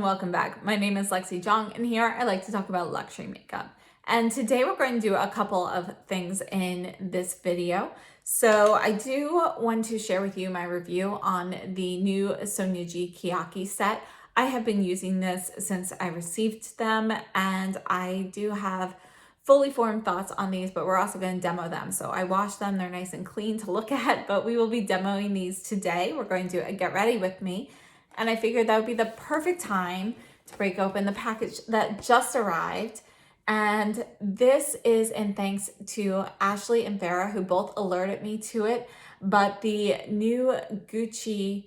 welcome back. My name is Lexi Zhang, and here I like to talk about luxury makeup. And today we're going to do a couple of things in this video. So I do want to share with you my review on the new SONIA KEYAKI set. I have been using this since I received them, and I do have fully formed thoughts on these, but we're also going to demo them. So I washed them, they're nice and clean to look at, but we will be demoing these today. We're going to get ready with me. And I figured that would be the perfect time to break open the package that just arrived. And this is in thanks to Ashley and Farah, who both alerted me to it. But the new Gucci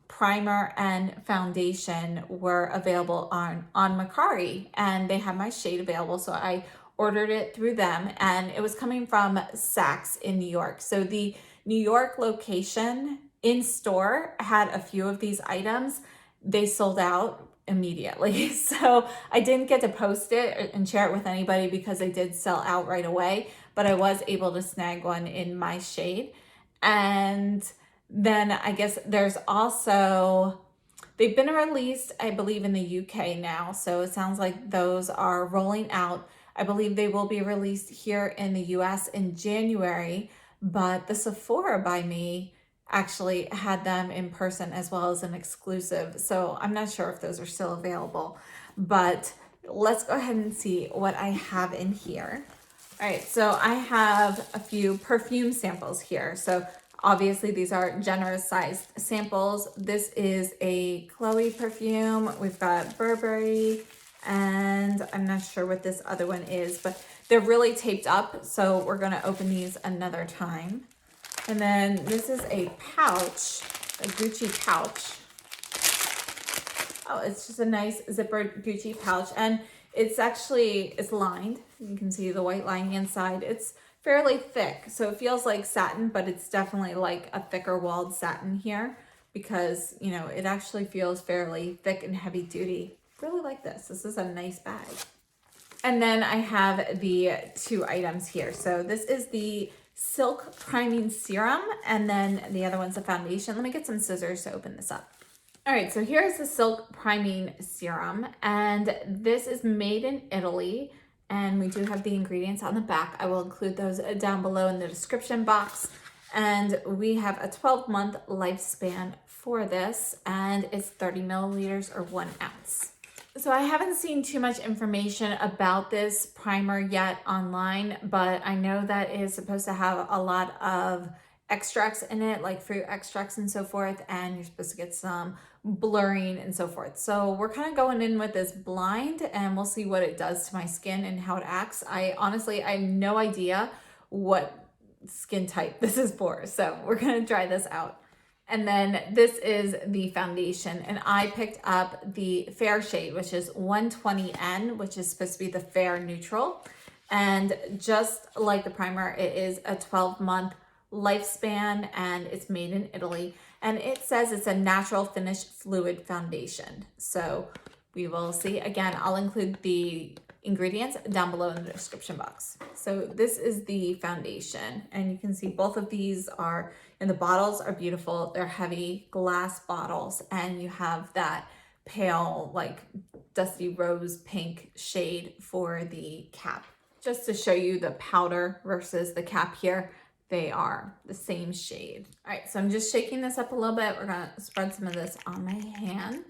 primer and foundation were available on Mercari, and they had my shade available. So I ordered it through them, and it was coming from Saks in New York. So the New York location in store had a few of these items. They sold out immediately. So I didn't get to post it and share it with anybody because they did sell out right away, but I was able to snag one in my shade. And then I guess there's also, they've been released, I believe, in the UK now. So it sounds like those are rolling out. I believe they will be released here in the US in January, but the Sephora by me actually had them in person as well as an exclusive. So I'm not sure if those are still available, but let's go ahead and see what I have in here. All right, so I have a few perfume samples here. So obviously these are generous sized samples. This is a Chloe perfume. We've got Burberry, and I'm not sure what this other one is, but they're really taped up. So we're gonna open these another time. And then this is a pouch, a Gucci pouch. Oh, it's just a nice zippered Gucci pouch. And it's lined. You can see the white lining inside. It's fairly thick, so it feels like satin, but it's definitely like a thicker walled satin here because, you know, it actually feels fairly thick and heavy duty. Really like this. This is a nice bag. And then I have the two items here. So this is the Silk Priming Serum, and then the other one's a foundation. Let me get some scissors to open this up. All right, so here's the Silk Priming Serum, and this is made in Italy, and we do have the ingredients on the back. I will include those down below in the description box. And we have a 12-month lifespan for this, and it's 30 milliliters or 1 ounce. So I haven't seen too much information about this primer yet online, but I know that it is supposed to have a lot of extracts in it, like fruit extracts and so forth, and you're supposed to get some blurring and so forth. So we're kind of going in with this blind, and we'll see what it does to my skin and how it acts. I have no idea what skin type this is for, so we're gonna try this out. And then this is the foundation, and I picked up the fair shade, which is 120N, which is supposed to be the fair neutral. And just like the primer, it is a 12-month lifespan, and it's made in Italy. And it says it's a natural finish fluid foundation. So we will see. Again, I'll include the ingredients down below in the description box. So this is the foundation, and you can see both of these are, and the bottles are beautiful. They're heavy glass bottles, and you have that pale, like dusty rose pink shade for the cap. Just to show you the powder versus the cap here, they are the same shade. All right, so I'm just shaking this up a little bit. We're gonna spread some of this on my hand.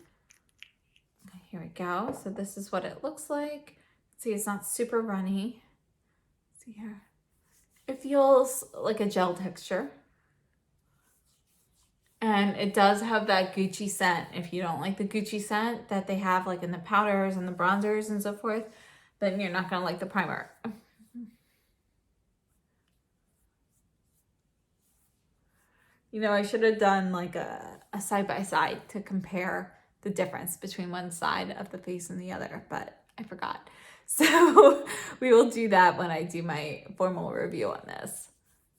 Okay, here we go. So this is what it looks like. See, it's not super runny. See here. It feels like a gel texture. And it does have that Gucci scent. If you don't like the Gucci scent that they have like in the powders and the bronzers and so forth, then you're not gonna like the primer. You know, I should have done like a side-by-side to compare the difference between one side of the face and the other, but I forgot. So we will do that when I do my formal review on this.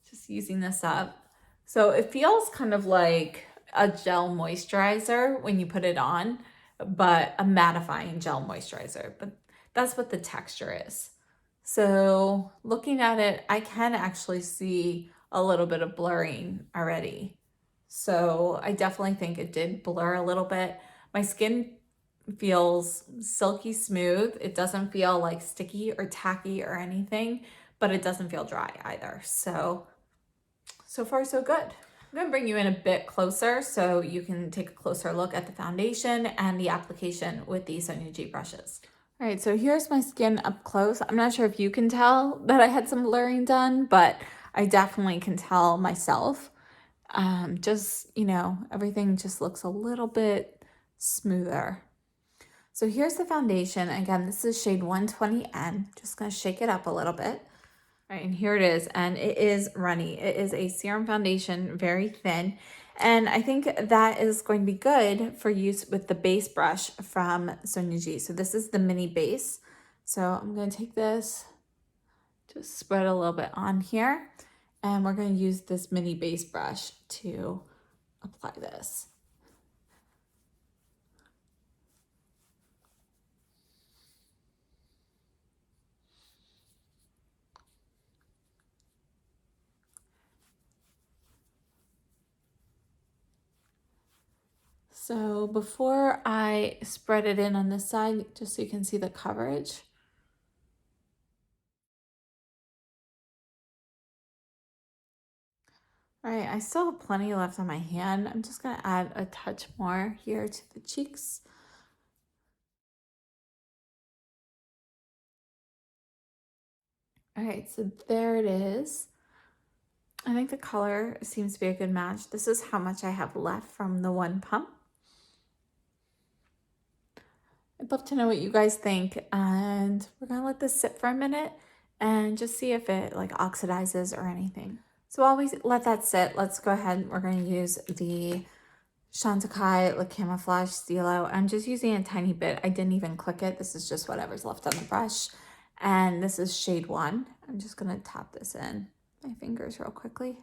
Just using this up. So it feels kind of like a gel moisturizer when you put it on, but a mattifying gel moisturizer. But that's what the texture is. So looking at it, I can actually see a little bit of blurring already. So I definitely think it did blur a little bit. My skin feels silky smooth. It doesn't feel like sticky or tacky or anything, but it doesn't feel dry either. So far so good. I'm gonna bring you in a bit closer so you can take a closer look at the foundation and the application with the SONIA G brushes. All right, so here's my skin up close. I'm not sure if you can tell that I had some blurring done, but I definitely can tell myself. Just, you know, everything just looks a little bit smoother. So here's the foundation. Again, this is shade 120N. Just gonna shake it up a little bit. All right, and here it is, and it is runny. It is a serum foundation, very thin, and I think that is going to be good for use with the base brush from SONIA G. So this is the mini base. So I'm going to take this, just spread a little bit on here, and we're going to use this mini base brush to apply this. So before I spread it in on this side, just so you can see the coverage. All right, I still have plenty left on my hand. I'm just gonna add a touch more here to the cheeks. All right, so there it is. I think the color seems to be a good match. This is how much I have left from the one pump. I'd love to know what you guys think, and we're gonna let this sit for a minute and just see if it like oxidizes or anything. So while we let that sit, let's go ahead. We're gonna use the Chantecaille Le Camouflage Stilo. I'm just using a tiny bit. I didn't even click it. This is just whatever's left on the brush. And this is shade 1. I'm just gonna tap this in my fingers real quickly.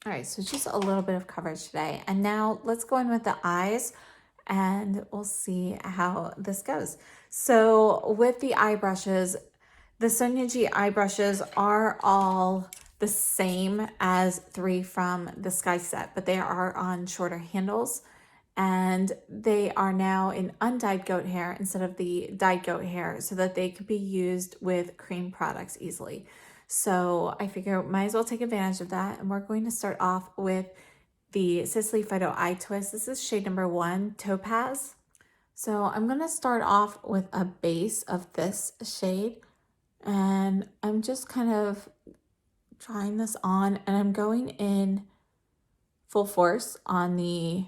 All right, so just a little bit of coverage today. And now let's go in with the eyes and we'll see how this goes. So with the eye brushes, the SONIA G eye brushes are all the same as 3 from the Sky set, but they are on shorter handles. And they are now in undyed goat hair instead of the dyed goat hair so that they could be used with cream products easily. So I figure might as well take advantage of that. And we're going to start off with the Sisley Phyto Eye Twist. This is shade number 1, Topaz. So I'm going to start off with a base of this shade. And I'm just kind of trying this on. And I'm going in full force on the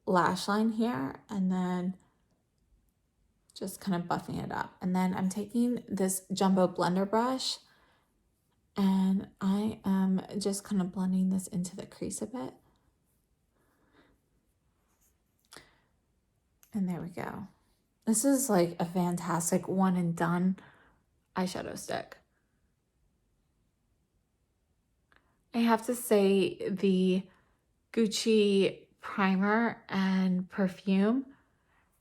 lash line here. And then just kind of buffing it up. And then I'm taking this jumbo blender brush and I am just kind of blending this into the crease a bit. And there we go. This is like a fantastic one and done eyeshadow stick. I have to say the Gucci primer and perfume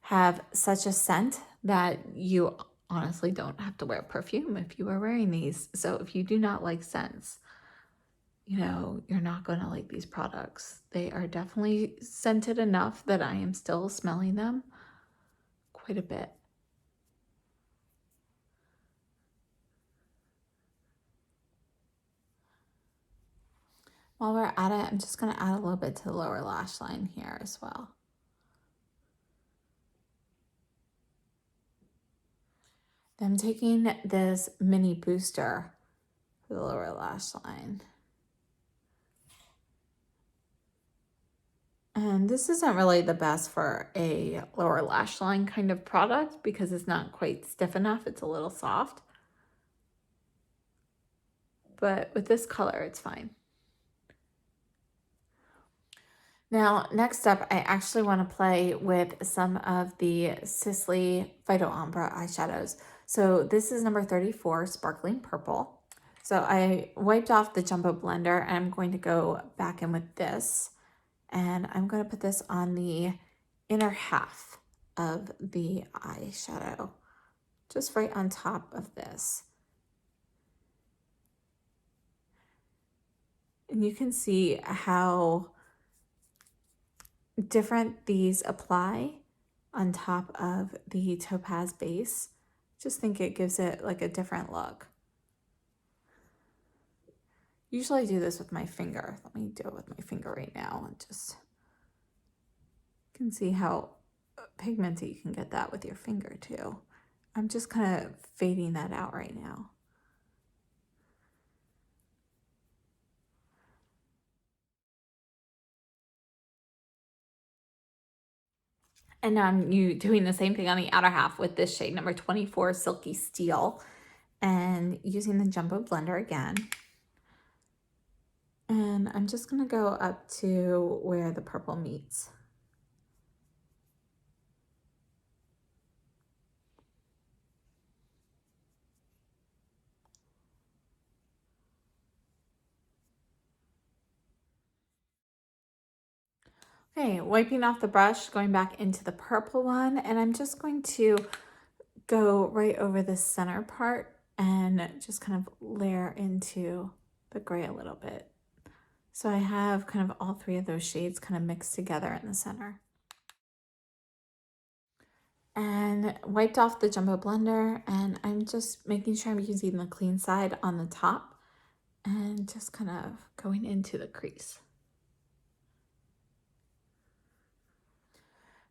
have such a scent that you honestly don't have to wear perfume if you are wearing these. So if you do not like scents, you know, you're not going to like these products. They are definitely scented enough that I am still smelling them quite a bit. While we're at it, I'm just going to add a little bit to the lower lash line here as well. Then I'm taking this mini booster for the lower lash line. And this isn't really the best for a lower lash line kind of product because it's not quite stiff enough. It's a little soft. But with this color, it's fine. Now, next up, I actually want to play with some of the Sisley Phyto Ombre eyeshadows. So this is number 34, Sparkling Purple. So I wiped off the jumbo blender and I'm going to go back in with this. And I'm going to put this on the inner half of the eyeshadow, just right on top of this. And you can see how different these apply on top of the topaz base. Just think it gives it like a different look. Usually I do this with my finger. Let me do it with my finger right now and just you can see how pigmented you can get that with your finger too. I'm just kind of fading that out right now. And now I'm doing the same thing on the outer half with this shade number 24 Silky Steel and using the Jumbo Blender again. And I'm just going to go up to where the purple meets. Okay, wiping off the brush, going back into the purple one, and I'm just going to go right over the center part and just kind of layer into the gray a little bit. So I have kind of all three of those shades kind of mixed together in the center. And wiped off the Jumbo Blender, and I'm just making sure I'm using the clean side on the top and just kind of going into the crease.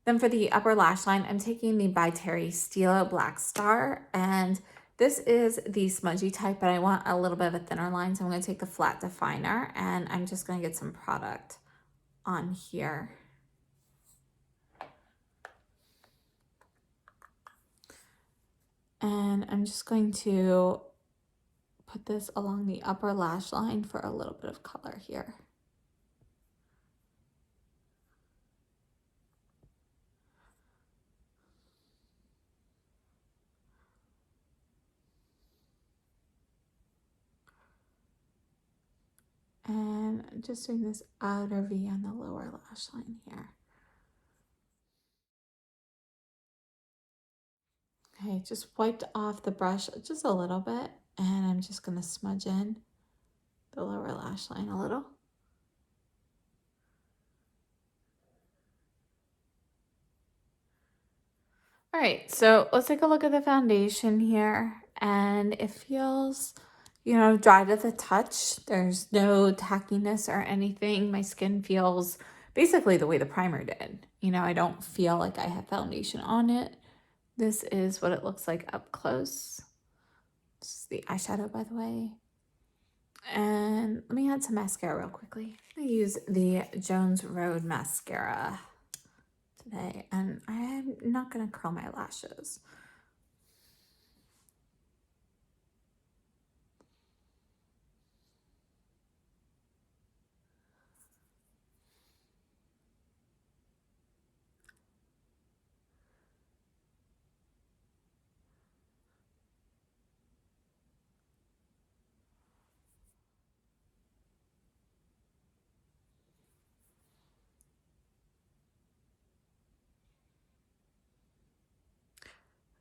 Then for the upper lash line, I'm taking the By Terry Stilo Black Star, and this is the smudgy type, but I want a little bit of a thinner line, so I'm going to take the flat definer, and I'm just going to get some product on here. And I'm just going to put this along the upper lash line for a little bit of color here. And just doing this outer V on the lower lash line here. Okay, just wiped off the brush just a little bit, and I'm just going to smudge in the lower lash line a little. All right, so let's take a look at the foundation here, and it feels, you know, dry to the touch. There's no tackiness or anything. My skin feels basically the way the primer did. You know, I don't feel like I have foundation on it. This is what it looks like up close. This is the eyeshadow, by the way. And let me add some mascara real quickly. I use the Jones Road mascara today, and I'm not going to curl my lashes.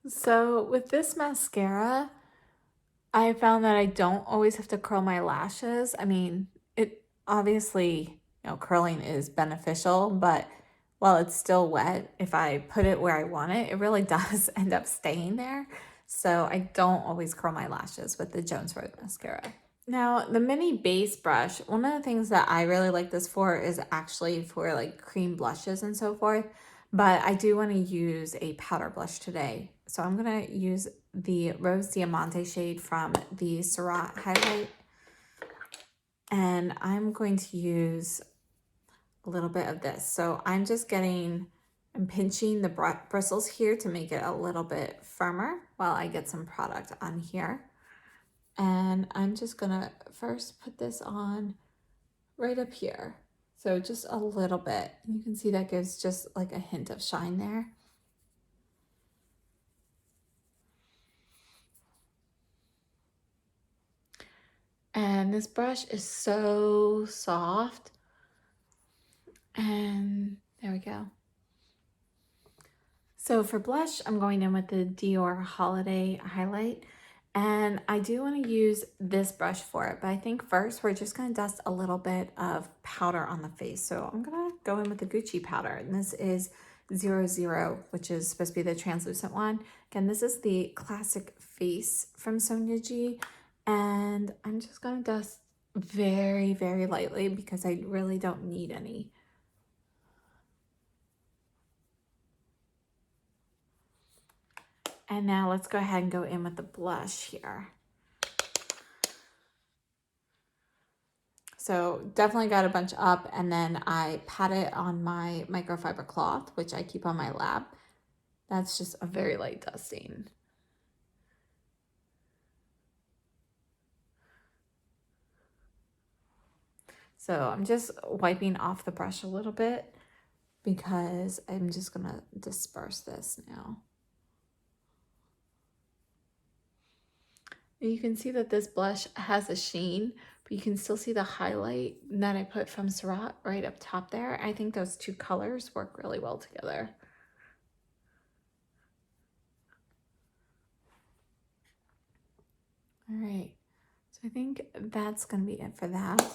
So with this mascara, I found that I don't always have to curl my lashes. I mean, it obviously, you know, curling is beneficial, but while it's still wet, if I put it where I want it, it really does end up staying there. So I don't always curl my lashes with the Jones Road mascara. Now, the mini base brush, one of the things that I really like this for is actually for like cream blushes and so forth, but I do want to use a powder blush today. So I'm going to use the Rose Diamante shade from the Taurate highlight, and I'm going to use a little bit of this. So I'm just I'm pinching the bristles here to make it a little bit firmer while I get some product on here. And I'm just gonna first put this on right up here. So just a little bit. You can see that gives just like a hint of shine there. And this brush is so soft. And there we go. So for blush, I'm going in with the Dior Holiday highlight. And I do want to use this brush for it, but I think first we're just going to dust a little bit of powder on the face. So I'm going to go in with the Gucci powder, and this is 00, which is supposed to be the translucent one. Again, this is the classic face from Sonia G, and I'm just going to dust very, very lightly because I really don't need any. And now let's go ahead and go in with the blush here. So definitely got a bunch up, and then I pat it on my microfiber cloth, which I keep on my lap. That's just a very light dusting. So I'm just wiping off the brush a little bit because I'm just gonna disperse this now. You can see that this blush has a sheen, but you can still see the highlight that I put from Taurate right up top there. I think those two colors work really well together. All right, so I think that's gonna be it for that.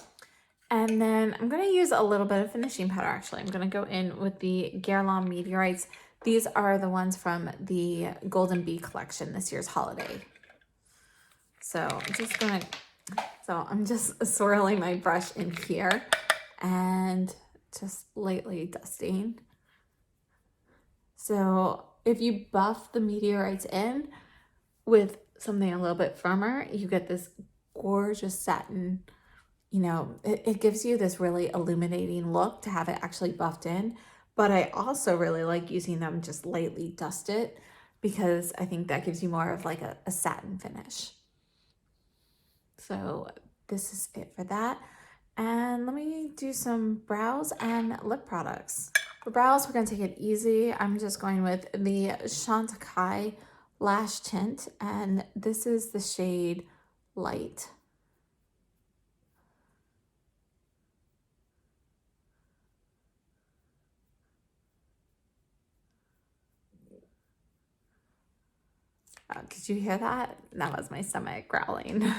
And then I'm gonna use a little bit of finishing powder actually. I'm gonna go in with the GRWM Meteorites. These are the ones from the Golden Bee collection, this year's holiday. So I'm just swirling my brush in here and just lightly dusting. So if you buff the meteorites in with something a little bit firmer, you get this gorgeous satin, you know, it gives you this really illuminating look to have it actually buffed in. But I also really like using them just lightly dusted because I think that gives you more of like a satin finish. So this is it for that. And let me do some brows and lip products. For brows, we're going to take it easy. I'm just going with the Chantecaille Lash Tint, and this is the shade Light. Did you hear that? That was my stomach growling.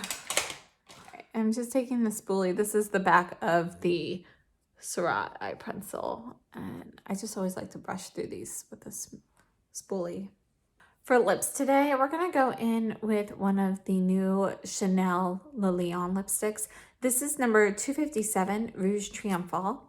I'm just taking the spoolie. This is the back of the Taurate eye pencil, and I just always like to brush through these with this spoolie. For lips today, we're gonna go in with one of the new Chanel Le Lion lipsticks. This is number 257, Rouge Triomphal.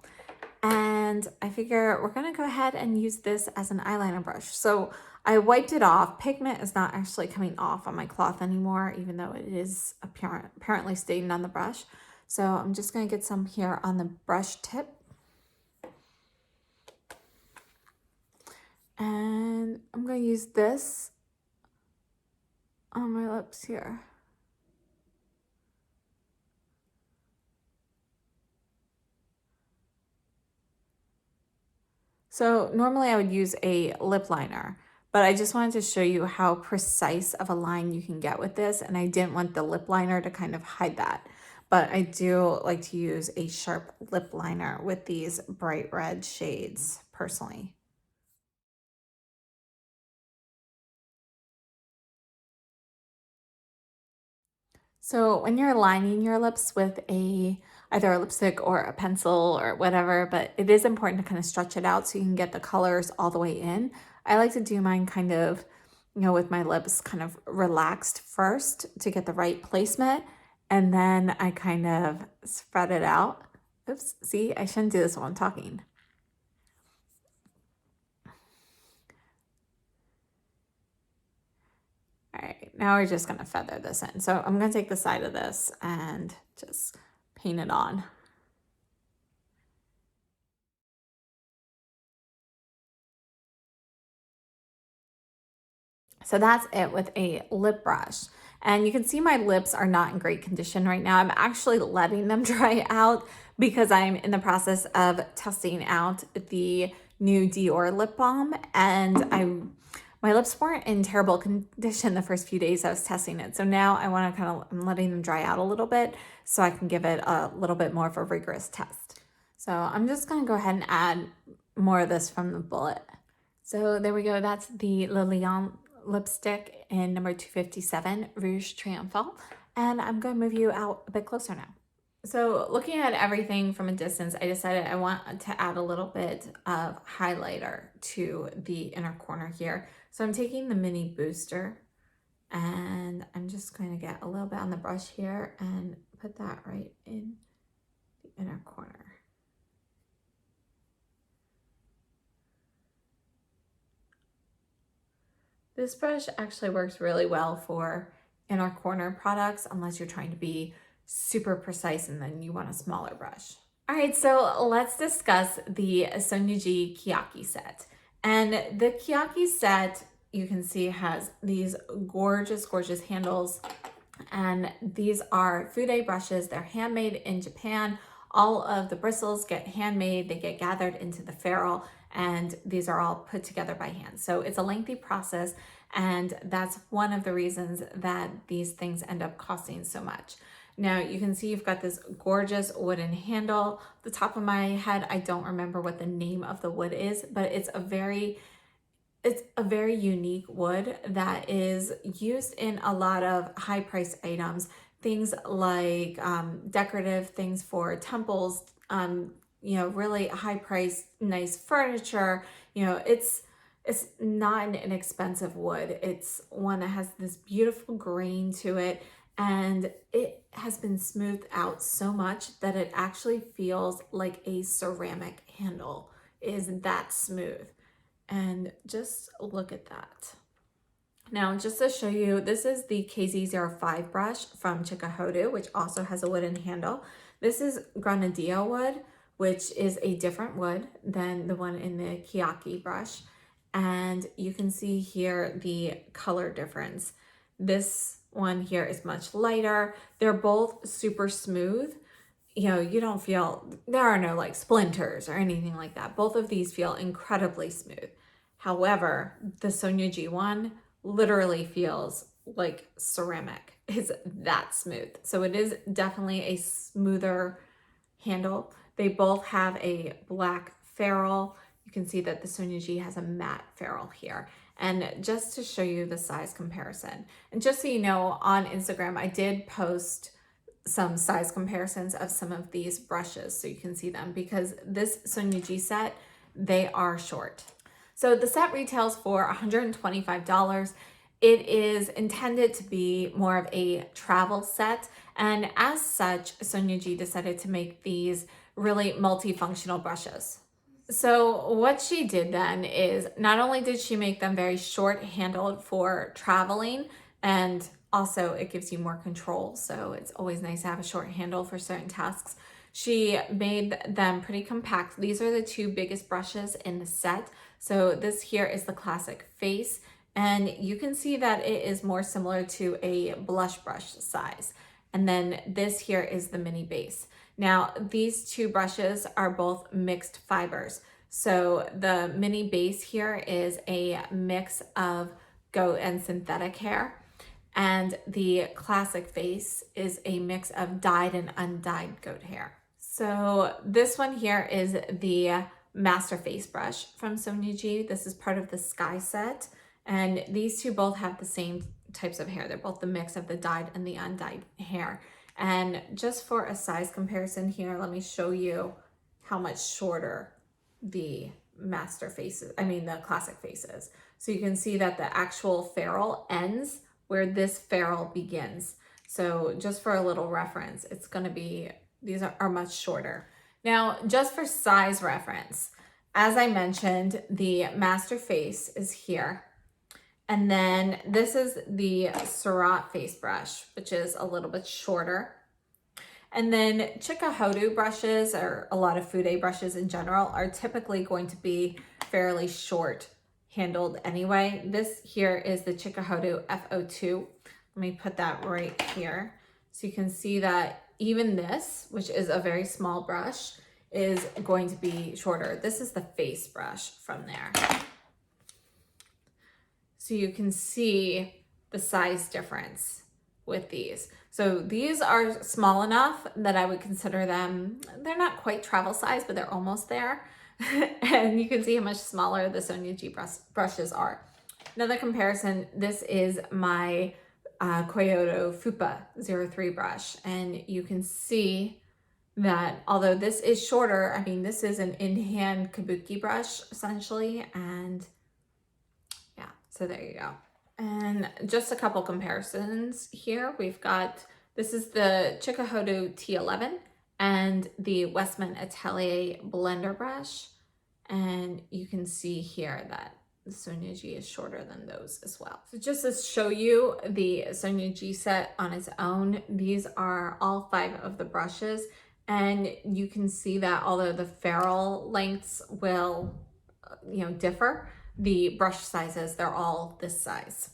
And I figure we're gonna go ahead and use this as an eyeliner brush. So I wiped it off. Pigment is not actually coming off on my cloth anymore, even though it is apparently stained on the brush. So I'm just gonna get some here on the brush tip. And I'm gonna use this on my lips here. So normally I would use a lip liner, but I just wanted to show you how precise of a line you can get with this, and I didn't want the lip liner to kind of hide that. But I do like to use a sharp lip liner with these bright red shades personally. So when you're lining your lips with either a lipstick or a pencil or whatever, but it is important to kind of stretch it out so you can get the colors all the way in. I like to do mine kind of, you know, with my lips kind of relaxed first to get the right placement, and then I kind of spread it out. Oops, see, I shouldn't do this while I'm talking. All right, now we're just gonna feather this in. So I'm gonna take the side of this and just paint it on. So that's it with a lip brush. And you can see my lips are not in great condition right now. I'm actually letting them dry out because I'm in the process of testing out the new Dior lip balm, and my lips weren't in terrible condition the first few days I was testing it. So now I want to I'm letting them dry out a little bit so I can give it a little bit more of a rigorous test. So I'm just going to go ahead and add more of this from the bullet. So there we go. That's the Le Lion lipstick in number 257, Rouge Triomphal, and I'm going to move you out a bit closer now. So looking at everything from a distance, I decided I want to add a little bit of highlighter to the inner corner here. So I'm taking the mini booster and I'm just going to get a little bit on the brush here and put that right in the inner corner. This brush actually works really well for inner corner products unless you're trying to be super precise and then you want a smaller brush. All right, so let's discuss the SONIA G KEYAKI set. And the KEYAKI set, you can see, has these gorgeous, gorgeous handles. And these are Fude brushes. They're handmade in Japan. All of the bristles get handmade. They get gathered into the ferrule, and these are all put together by hand. So it's a lengthy process, and that's one of the reasons that these things end up costing so much. Now you can see you've got this gorgeous wooden handle. The top of my head, I don't remember what the name of the wood is, but it's a very unique wood that is used in a lot of high price items, things like decorative things for temples, you know, really high price, nice furniture. You know, it's not an inexpensive wood. It's one that has this beautiful grain to it, and it has been smoothed out so much that it actually feels like a ceramic handle. It is that smooth. And just look at that. Now, just to show you, this is the KZ05 brush from Chikuhodo, which also has a wooden handle. This is Granadillo wood, which is a different wood than the one in the KEYAKI brush. And you can see here the color difference. This one here is much lighter. They're both super smooth. You know, you don't feel, there are no like splinters or anything like that. Both of these feel incredibly smooth. However, the SONIA G1 literally feels like ceramic. It's that smooth. So it is definitely a smoother handle. They both have a black ferrule. You can see that the SONIA G has a matte ferrule here. And just to show you the size comparison, and just so you know, on Instagram, I did post some size comparisons of some of these brushes so you can see them, because this SONIA G set, they are short. So the set retails for $125. It is intended to be more of a travel set, and as such, SONIA G decided to make these really multifunctional brushes. So what she did then is, not only did she make them very short handled for traveling, and also it gives you more control, so it's always nice to have a short handle for certain tasks. She made them pretty compact. These are the two biggest brushes in the set. So this here is the classic face, and you can see that it is more similar to a blush brush size. And then this here is the mini base. Now, these two brushes are both mixed fibers. So the mini base here is a mix of goat and synthetic hair, and the classic face is a mix of dyed and undyed goat hair. So this one here is the Master Face brush from SONIA G. This is part of the Sky set, and these two both have the same types of hair. They're both the mix of the dyed and the undyed hair. And just for a size comparison here, let me show you how much shorter the Master Face is, the classic face is. So you can see that the actual ferrule ends where this ferrule begins. So just for a little reference, it's going to be, these are much shorter. Now, just for size reference, as I mentioned, the Master Face is here. And then this is the Taurate face brush, which is a little bit shorter. And then Chikuhodo brushes, or a lot of Fude brushes in general, are typically going to be fairly short handled anyway. This here is the Chikuhodo F02. Let me put that right here. So you can see that even this, which is a very small brush, is going to be shorter. This is the face brush from there. So you can see the size difference with these. So these are small enough that I would consider them, they're not quite travel size, but they're almost there. And you can see how much smaller the SONIA G brushes are. Another comparison, this is my Kyoto Fupa 03 brush, and you can see that although this is shorter, I mean, this is an in-hand kabuki brush essentially, and yeah, so there you go. And just a couple comparisons here. We've got, this is the Chikuhodo T11 and the Westman Atelier blender brush, and you can see here that the Sonia G is shorter than those as well. So just to show you the Sonia G set on its own, these are all 5 of the brushes, and you can see that although the ferrule lengths will, differ, the brush sizes, they're all this size.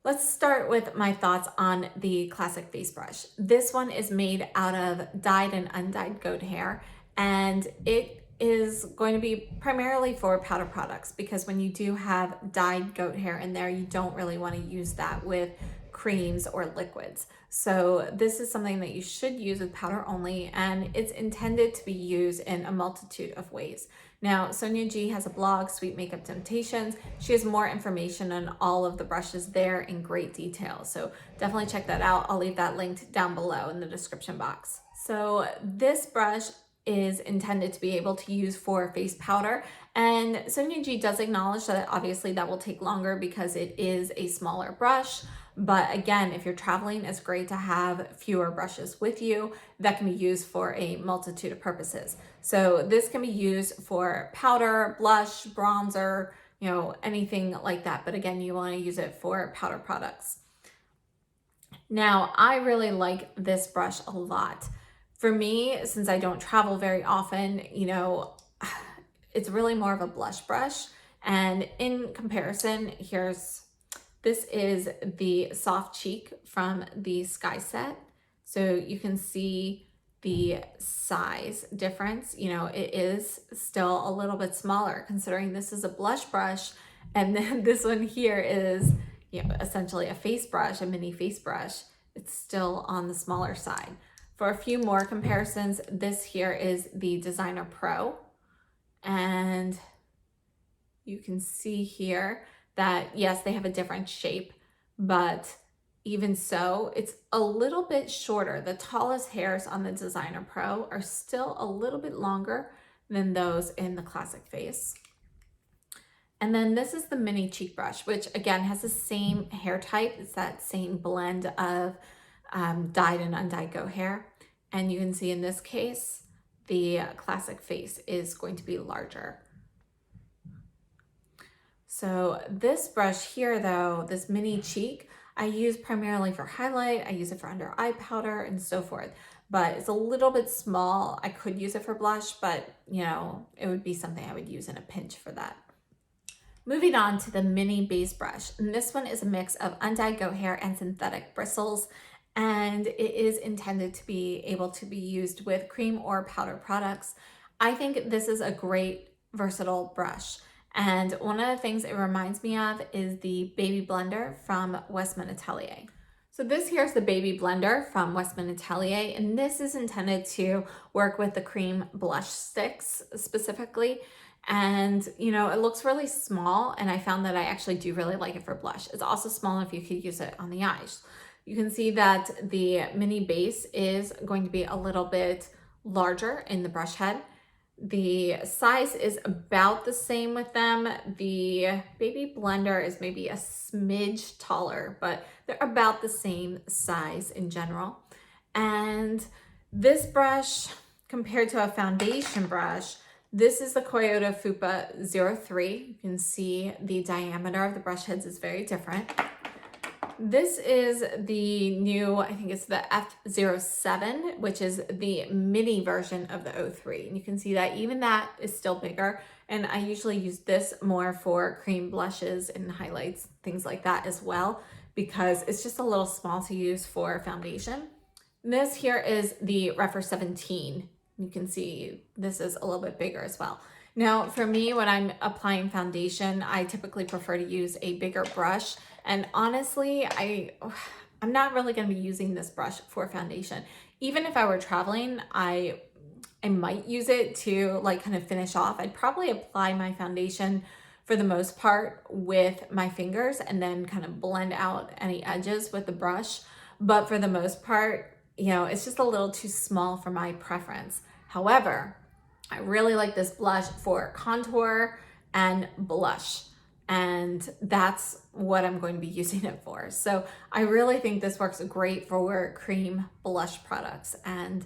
Let's start with my thoughts on the classic face brush. This one is made out of dyed and undyed goat hair, and it is going to be primarily for powder products, because when you do have dyed goat hair in there, you don't really want to use that with creams or liquids. So this is something that you should use with powder only, and it's intended to be used in a multitude of ways. Now, Sonia G has a blog, Sweet Makeup Temptations. She has more information on all of the brushes there in great detail. So definitely check that out. I'll leave that linked down below in the description box. So this brush is intended to be able to use for face powder, and Sonia G does acknowledge that obviously that will take longer because it is a smaller brush. But again, if you're traveling, it's great to have fewer brushes with you that can be used for a multitude of purposes. So this can be used for powder, blush, bronzer, anything like that. But again, you want to use it for powder products. Now, I really like this brush a lot. For me, since I don't travel very often, it's really more of a blush brush. And in comparison, this is the Soft Cheek from the Sky set. So you can see the size difference. It is still a little bit smaller considering this is a blush brush. And then this one here is, essentially a face brush, a mini face brush. It's still on the smaller side. For a few more comparisons, this here is the Designer Pro, and you can see here that yes, they have a different shape, but even so, it's a little bit shorter. The tallest hairs on the Designer Pro are still a little bit longer than those in the Classic Face. And then this is the mini cheek brush, which again has the same hair type. It's that same blend of dyed and undyed goat hair. And you can see in this case, the Classic Face is going to be larger. So this brush here though, this mini cheek, I use primarily for highlight. I use it for under eye powder and so forth, but it's a little bit small. I could use it for blush, but it would be something I would use in a pinch for that. Moving on to the mini base brush. And this one is a mix of undyed goat hair and synthetic bristles, and it is intended to be able to be used with cream or powder products. I think this is a great versatile brush. And one of the things it reminds me of is the Baby Blender from Westman Atelier. So this here is the Baby Blender from Westman Atelier, and this is intended to work with the cream blush sticks specifically. And it looks really small, and I found that I actually do really like it for blush. It's also small if you could use it on the eyes. You can see that the mini base is going to be a little bit larger in the brush head. The size is about the same with them. The Baby Blender is maybe a smidge taller, but they're about the same size in general. And this brush, compared to a foundation brush, this is the Kyoto Fupa 03. You can see the diameter of the brush heads is very different. This is the new, I think it's the F07, which is the mini version of the 03. And you can see that even that is still bigger. And I usually use this more for cream blushes and highlights, things like that as well, because it's just a little small to use for foundation. This here is the Refer 17. You can see this is a little bit bigger as well. Now, for me, when I'm applying foundation, I typically prefer to use a bigger brush. And honestly, I'm not really going to be using this brush for foundation. Even if I were traveling, I might use it to kind of finish off. I'd probably apply my foundation for for the most part with my fingers and then kind of blend out any edges with the brush. But for the most part, you know, it's just a little too small for my preference. However, I really like this blush for contour and blush, and that's what I'm going to be using it for. So I really think this works great for cream blush products, and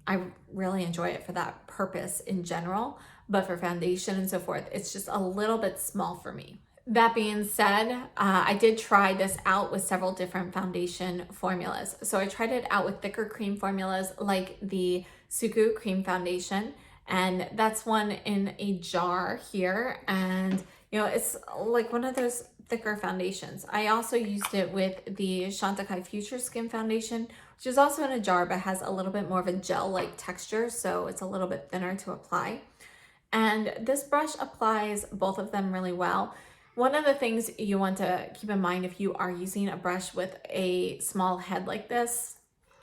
I really enjoy it for that purpose in general. But for foundation and so forth, it's just a little bit small for me. That being said, I did try this out with several different foundation formulas. So I tried it out with thicker cream formulas like the Suku Cream Foundation, and that's one in a jar here. And you know, it's like one of those thicker foundations. I also used it with the Chantecaille Future Skin Foundation, which is also in a jar but has a little bit more of a gel-like texture, so it's a little bit thinner to apply. And this brush applies both of them really well. One of the things you want to keep in mind if you are using a brush with a small head like this,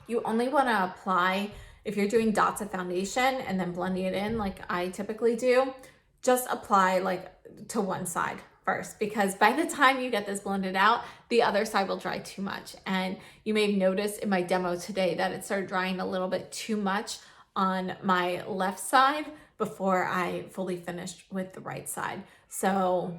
you only want to apply, if you're doing dots of foundation and then blending it in like I typically do, just apply like to one side first, because by the time you get this blended out, the other side will dry too much. And you may have noticed in my demo today that it started drying a little bit too much on my left side before I fully finished with the right side. So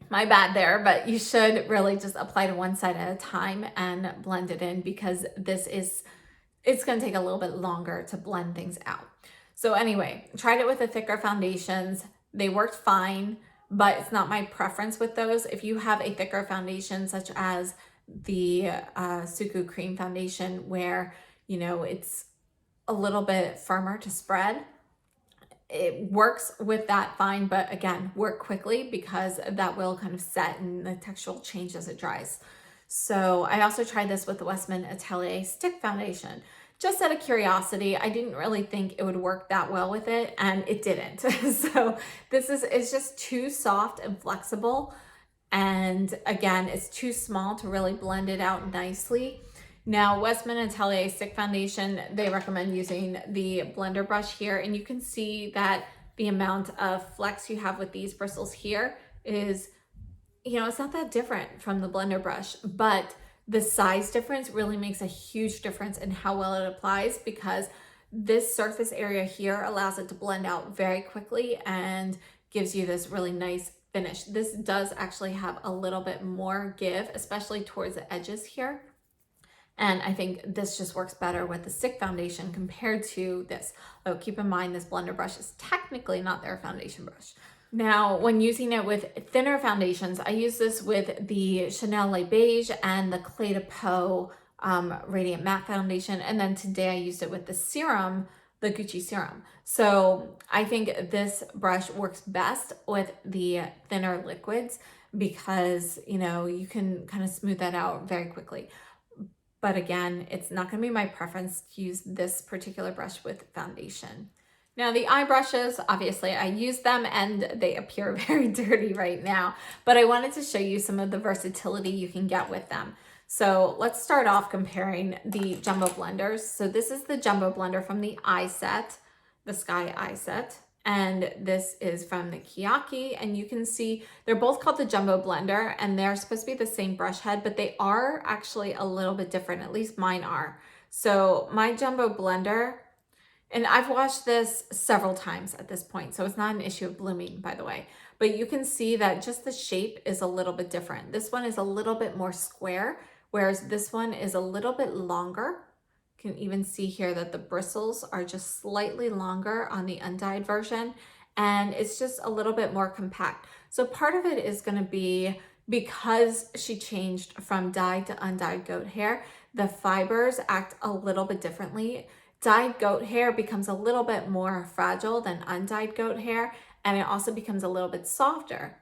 my bad there, but you should really just apply to one side at a time and blend it in, because it's going to take a little bit longer to blend things out. So anyway, tried it with the thicker foundations. They worked fine, but it's not my preference with those. If you have a thicker foundation, such as the Suku Cream Foundation, where, you know, it's a little bit firmer to spread, it works with that fine, but again, work quickly, because that will kind of set and the texture will change as it dries. So I also tried this with the Westman Atelier Stick Foundation. Just out of curiosity, I didn't really think it would work that well with it, and it didn't. So it's just too soft and flexible. And again, it's too small to really blend it out nicely. Now, Westman Atelier Stick Foundation, they recommend using the blender brush here, and you can see that the amount of flex you have with these bristles here is, you know, it's not that different from the blender brush, but the size difference really makes a huge difference in how well it applies, because this surface area here allows it to blend out very quickly and gives you this really nice finish. This does actually have a little bit more give, especially towards the edges here. And I think this just works better with the stick foundation compared to this. Oh, keep in mind, this blender brush is technically not their foundation brush. Now, when using it with thinner foundations, I use this with the Chanel Le Beige and the Clé de Peau Radiant Matte Foundation. And then today I used it with the serum, the Gucci serum. So I think this brush works best with the thinner liquids, because, you know, you can kind of smooth that out very quickly. But again, it's not going to be my preference to use this particular brush with foundation. Now, the eye brushes, obviously I use them and they appear very dirty right now, but I wanted to show you some of the versatility you can get with them. So let's start off comparing the jumbo blenders. So this is the jumbo blender from the eye set, the Sky eye set. And this is from the KEYAKI, and you can see they're both called the Jumbo Blender, and they're supposed to be the same brush head, but they are actually a little bit different, at least mine are. So my Jumbo Blender, and I've washed this several times at this point, so it's not an issue of blooming, by the way, but you can see that just the shape is a little bit different. This one is a little bit more square, whereas this one is a little bit longer. You can even see here that the bristles are just slightly longer on the undyed version, and it's just a little bit more compact. So part of it is going to be because she changed from dyed to undyed goat hair, the fibers act a little bit differently. Dyed goat hair becomes a little bit more fragile than undyed goat hair, and it also becomes a little bit softer.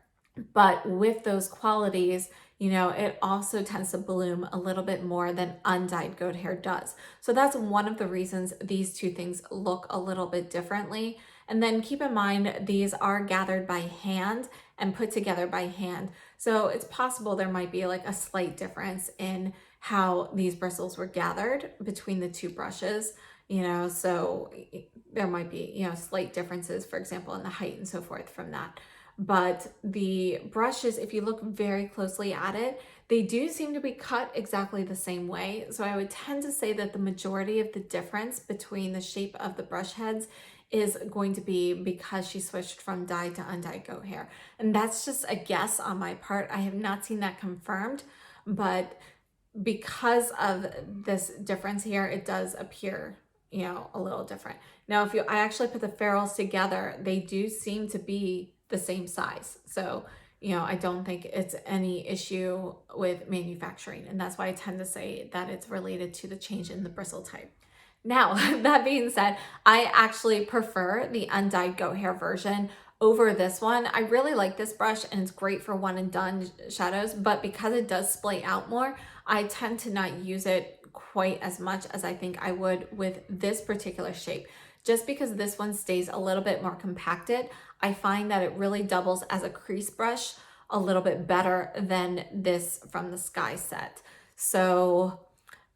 But with those qualities, you know, it also tends to bloom a little bit more than undyed goat hair does. So that's one of the reasons these two things look a little bit differently. And then keep in mind, these are gathered by hand and put together by hand. So it's possible there might be like a slight difference in how these bristles were gathered between the two brushes, you know, so there might be, you know, slight differences, for example, in the height and so forth from that. but the brushes, if you look very closely at it, they do seem to be cut exactly the same way. So I would tend to say that the majority of the difference between the shape of the brush heads is going to be because she switched from dyed to undyed goat hair. And that's just a guess on my part. I have not seen that confirmed, but because of this difference here, it does appear, a little different. Now, I actually put the ferrules together, they do seem to be the same size. So, I don't think it's any issue with manufacturing. And that's why I tend to say that it's related to the change in the bristle type. Now, that being said, I actually prefer the undyed goat hair version over this one. I really like this brush and it's great for one and done shadows, but because it does splay out more, I tend to not use it quite as much as I think I would with this particular shape. Just because this one stays a little bit more compacted, I find that it really doubles as a crease brush a little bit better than this from the Sky set. So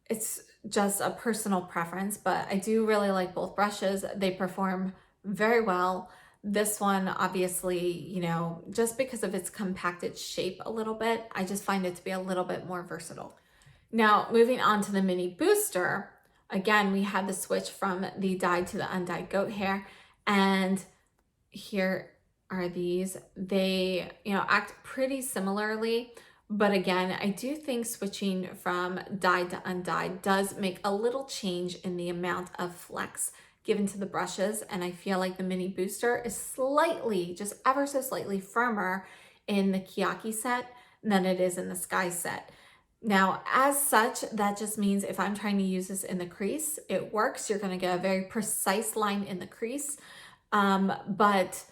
it's just a personal preference, but I do really like both brushes. They perform very well. This one, obviously, just because of its compacted shape a little bit, I just find it to be a little bit more versatile. Now, moving on to the mini booster, again, we had the switch from the dyed to the undyed goat hair, and here are these. They, act pretty similarly. But again, I do think switching from dyed to undyed does make a little change in the amount of flex given to the brushes. And I feel like the mini booster is slightly, just ever so slightly firmer in the KEYAKI set than it is in the Sky set. Now, as such, that just means if I'm trying to use this in the crease, it works. You're going to get a very precise line in the crease. But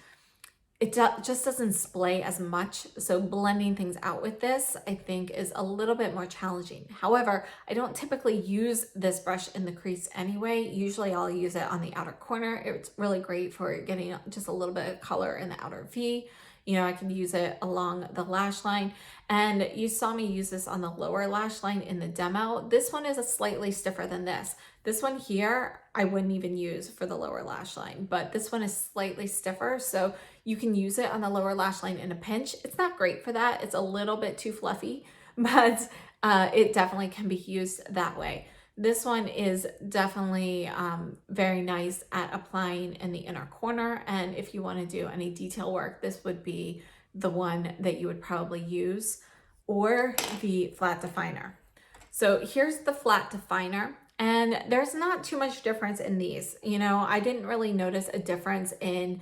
it just doesn't splay as much. So blending things out with this, I think, is a little bit more challenging. However, I don't typically use this brush in the crease anyway. Usually I'll use it on the outer corner. It's really great for getting just a little bit of color in the outer V. I can use it along the lash line. And you saw me use this on the lower lash line in the demo. This one is a slightly stiffer than this. This one here, I wouldn't even use for the lower lash line, but this one is slightly stiffer. So you can use it on the lower lash line in a pinch. It's not great for that. It's a little bit too fluffy, but it definitely can be used that way. This one is definitely very nice at applying in the inner corner. And if you want to do any detail work, this would be the one that you would probably use, or the flat definer. So here's the flat definer. And there's not too much difference in these. I didn't really notice a difference in,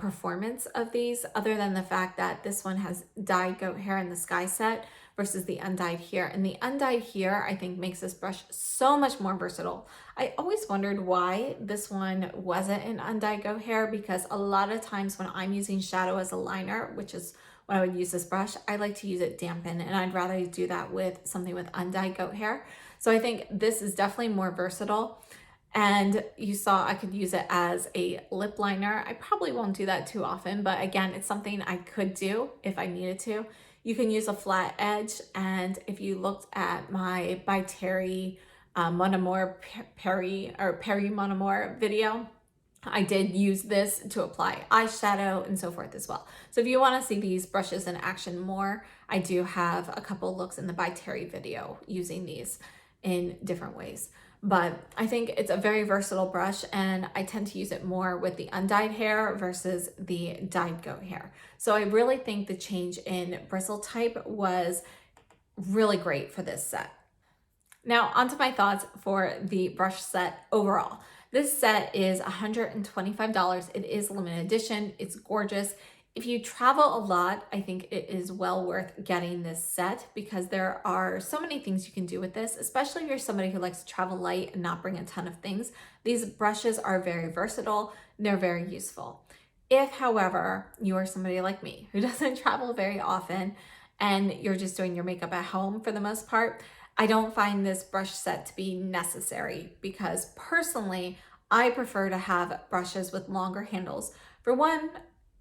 performance of these, other than the fact that this one has dyed goat hair in the Sky set versus the undyed here. And the undyed here, I think, makes this brush so much more versatile. I always wondered why this one wasn't an undyed goat hair, because a lot of times when I'm using shadow as a liner, which is when I would use this brush, I like to use it dampen, and I'd rather do that with something with undyed goat hair. So I think this is definitely more versatile. And you saw I could use it as a lip liner. I probably won't do that too often, but again, it's something I could do if I needed to. You can use a flat edge, and if you looked at my by Terry Mon Amour Perry Mon Amour video, I did use this to apply eyeshadow and so forth as well. So if you want to see these brushes in action more, I do have a couple looks in the by Terry video using these in different ways. But I think it's a very versatile brush, and I tend to use it more with the undyed hair versus the dyed goat hair. So I really think the change in bristle type was really great for this set. Now onto my thoughts for the brush set overall. This set is $125. It is limited edition. It's gorgeous. If you travel a lot, I think it is well worth getting this set, because there are so many things you can do with this, especially if you're somebody who likes to travel light and not bring a ton of things. These brushes are very versatile. They're very useful. If, however, you are somebody like me who doesn't travel very often and you're just doing your makeup at home for the most part, I don't find this brush set to be necessary, because personally, I prefer to have brushes with longer handles. For one,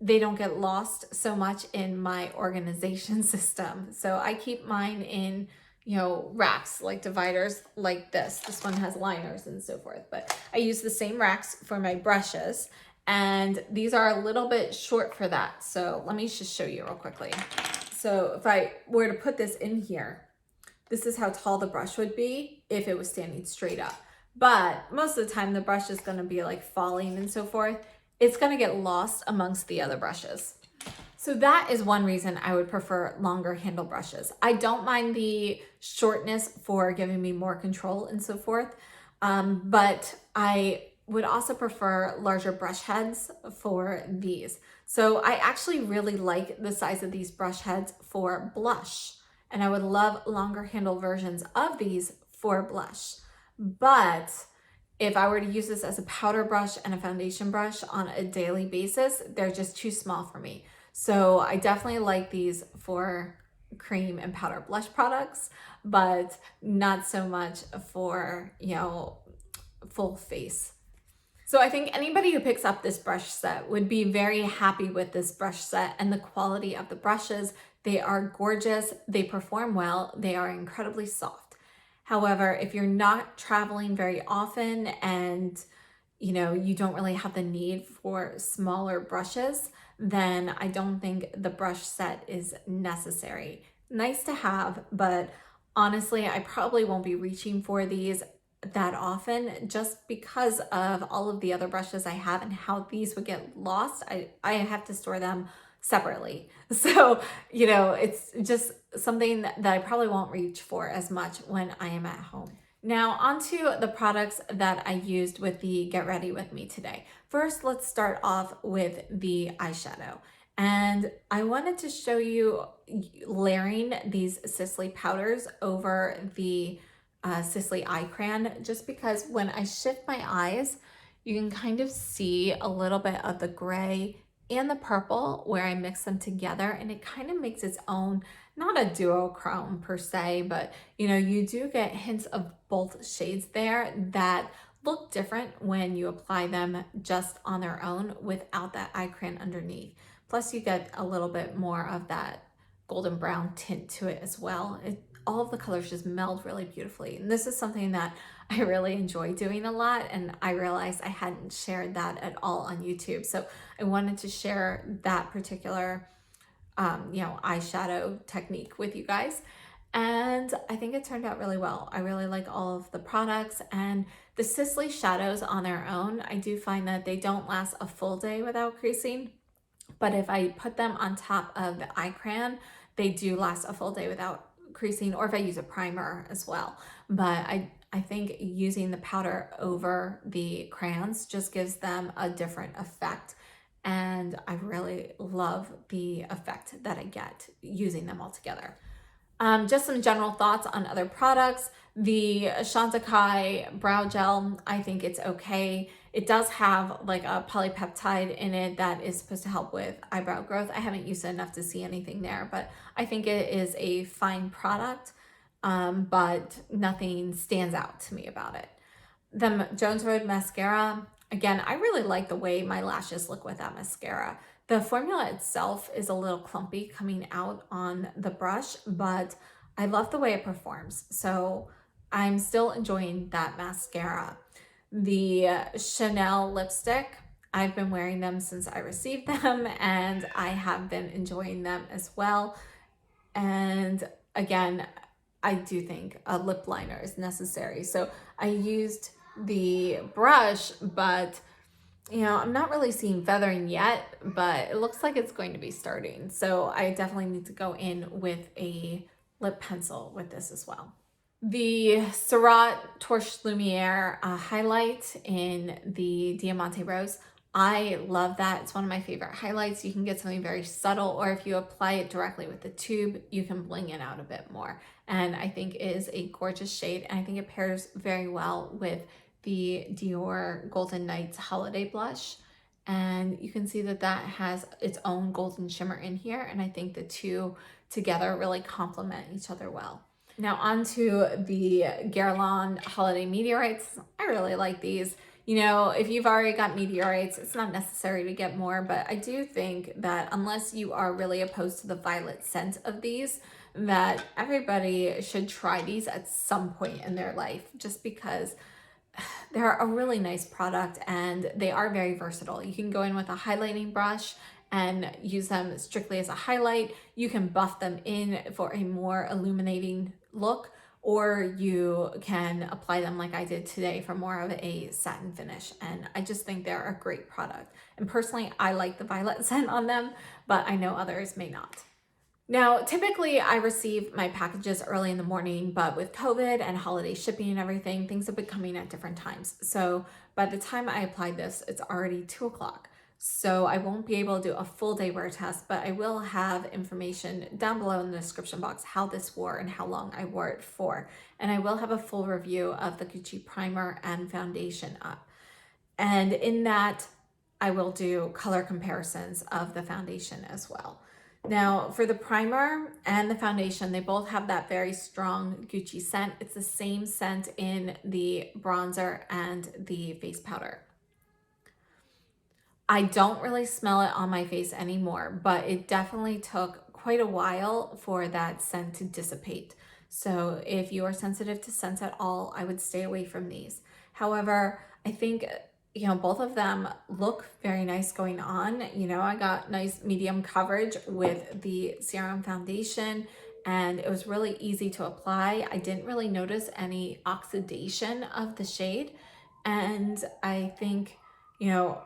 they don't get lost so much in my organization system. So I keep mine in, racks, like dividers like this. This one has liners and so forth, but I use the same racks for my brushes. And these are a little bit short for that. So let me just show you real quickly. So if I were to put this in here, this is how tall the brush would be if it was standing straight up. But most of the time the brush is going to be like falling and so forth. It's going to get lost amongst the other brushes. So that is one reason I would prefer longer handle brushes. I don't mind the shortness for giving me more control and so forth, but I would also prefer larger brush heads for these. So I actually really like the size of these brush heads for blush, and I would love longer handle versions of these for blush. But if I were to use this as a powder brush and a foundation brush on a daily basis, they're just too small for me. So I definitely like these for cream and powder blush products, but not so much for, you know, full face. So I think anybody who picks up this brush set would be very happy with this brush set and the quality of the brushes. They are gorgeous, they perform well, they are incredibly soft. However, if you're not traveling very often and you don't really have the need for smaller brushes, then I don't think the brush set is necessary. Nice to have, but honestly, I probably won't be reaching for these that often just because of all of the other brushes I have and how these would get lost. I have to store them separately. So, it's just something that I probably won't reach for as much when I am at home. Now onto the products that I used with the Get Ready With Me today. First, let's start off with the eyeshadow. And I wanted to show you layering these Sisley powders over the Sisley eye crayon, just because when I shift my eyes, you can kind of see a little bit of the gray and the purple where I mix them together, and it kind of makes its own, not a duochrome per se, but you do get hints of both shades there that look different when you apply them just on their own without that eye crayon underneath. Plus you get a little bit more of that golden brown tint to it as well. All of the colors just meld really beautifully. And this is something that I really enjoy doing a lot, and I realized I hadn't shared that at all on YouTube. So I wanted to share that particular eyeshadow technique with you guys. And I think it turned out really well. I really like all of the products, and the Sisley shadows on their own, I do find that they don't last a full day without creasing. But if I put them on top of the eye crayon, they do last a full day without creasing, or if I use a primer as well. But I think using the powder over the crayons just gives them a different effect. And I really love the effect that I get using them all together. Just some general thoughts on other products. The Chantecaille brow gel, I think it's okay. It does have like a polypeptide in it that is supposed to help with eyebrow growth. I haven't used it enough to see anything there, but I think it is a fine product, but nothing stands out to me about it. The Jones Road mascara, again, I really like the way my lashes look with that mascara. The formula itself is a little clumpy coming out on the brush, but I love the way it performs. So I'm still enjoying that mascara. The Chanel lipstick, I've been wearing them since I received them, and I have been enjoying them as well. And again, I do think a lip liner is necessary. So I used the brush, but I'm not really seeing feathering yet, but it looks like it's going to be starting. So I definitely need to go in with a lip pencil with this as well. The Taurate Torche Lumiere highlight in the Diamante Rose, I love that. It's one of my favorite highlights. You can get something very subtle, or if you apply it directly with the tube, you can bling it out a bit more. And I think it is a gorgeous shade, and I think it pairs very well with the Dior Golden Nights Holiday Blush. And you can see that that has its own golden shimmer in here, and I think the two together really complement each other well. Now onto the Guerlain Holiday Meteorites. I really like these. If you've already got meteorites, it's not necessary to get more, but I do think that unless you are really opposed to the violet scent of these, that everybody should try these at some point in their life, just because they're a really nice product and they are very versatile. You can go in with a highlighting brush and use them strictly as a highlight. You can buff them in for a more illuminating look, or you can apply them like I did today for more of a satin finish. And I just think they're a great product. And personally, I like the violet scent on them, but I know others may not. Now, typically I receive my packages early in the morning, but with COVID and holiday shipping and everything, things have been coming at different times. So by the time I applied this, it's already 2 o'clock. So I won't be able to do a full day wear test, but I will have information down below in the description box how this wore and how long I wore it for. And I will have a full review of the Gucci primer and foundation up. And in that, I will do color comparisons of the foundation as well. Now, for the primer and the foundation, they both have that very strong Gucci scent. It's the same scent in the bronzer and the face powder. I don't really smell it on my face anymore, but it definitely took quite a while for that scent to dissipate. So if you are sensitive to scents at all, I would stay away from these. However, I think, you know, both of them look very nice going on. You know, I got nice medium coverage with the serum foundation and it was really easy to apply. I didn't really notice any oxidation of the shade. And I think, you know,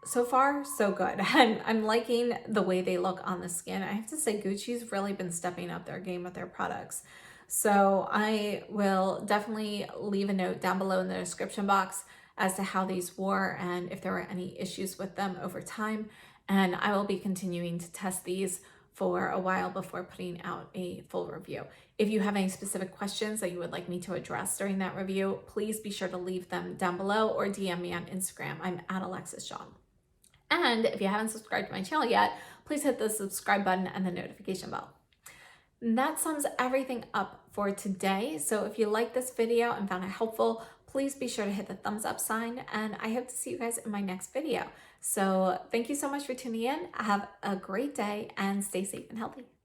so far, so good. And I'm liking the way they look on the skin. I have to say Gucci's really been stepping up their game with their products. So I will definitely leave a note down below in the description box as to how these wore and if there were any issues with them over time. And I will be continuing to test these for a while before putting out a full review. If you have any specific questions that you would like me to address during that review, please be sure to leave them down below or DM me on Instagram. I'm at AlexisJean. And if you haven't subscribed to my channel yet, please hit the subscribe button and the notification bell. And that sums everything up for today. So if you liked this video and found it helpful, please be sure to hit the thumbs up sign, and I hope to see you guys in my next video. So thank you so much for tuning in. Have a great day and stay safe and healthy.